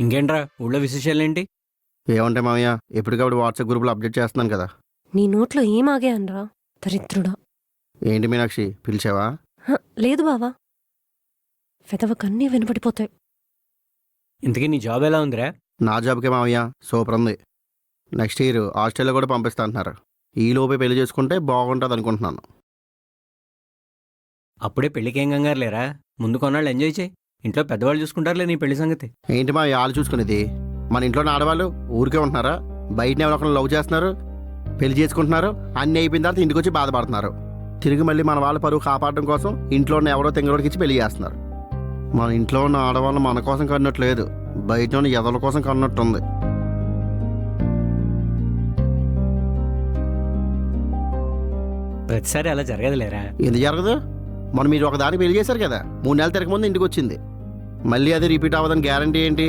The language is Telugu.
ఇంకేంట్రా ఊళ్ళో విశేషాలేంటి? ఏమంటే మామయ్య, ఎప్పటికప్పుడు వాట్సాప్ గ్రూప్లో అప్డేట్ చేస్తున్నాను కదా. నీ నోట్లో ఏం ఆగాయనరా దరిద్రుడా. ఏంటి మీనాక్షి, పిలిచావా? లేదు బావా, వెదవకన్నీ వినపడిపోతాయి. ఇంతకీ నీ జాబ్ ఎలా ఉందిరా? నా జాబ్కే మామయ్య, సూపర్ ఉంది. నెక్స్ట్ ఇయర్ ఆస్ట్రేలియా కూడా పంపిస్తా అంటున్నారు. ఈ లోపే పెళ్లి చేసుకుంటే బాగుంటుంది అనుకుంటున్నాను. అప్పుడే పెళ్ళికేం కంగారు లేరా? ముందు కొన్నాళ్ళు ఎంజాయ్ చేయి. ఇంట్లో పెద్దవాళ్ళు చూసుకుంటారులే నీ పెళ్లి సంగతి. ఏంటి మా వాళ్ళు చూసుకునేది? మన ఇంట్లోని ఆడవాళ్ళు ఊరికే ఉంటున్నారా? బయటనే ఎవరొకరు లవ్ చేస్తున్నారు, పెళ్లి చేసుకుంటున్నారు, అన్నీ అయిపోయిన తర్వాత ఇంటికి వచ్చి బాధపడుతున్నారు. తిరిగి మళ్ళీ మన వాళ్ళ పరువు కాపాడడం కోసం ఇంట్లో ఉన్న ఎవరో తెంగరోడికి ఇచ్చి పెళ్లి చేస్తున్నారు. మన ఇంట్లో ఉన్న ఆడవాళ్ళు మన కోసం కన్నట్లేదు, బయట ఉన్న ఎదల కోసం కన్నట్టుంది. ప్రతిసారి అలా జరగదులేరా. ఎందుకు జరగదు? మనం మీరు ఒకదానికి పెళ్లి చేశారు కదా, 3 నెలలు తిరగముందు ఇంటికి వచ్చింది. మళ్ళీ అది రిపీట్ అవ్వదని గ్యారంటీ ఏంటి?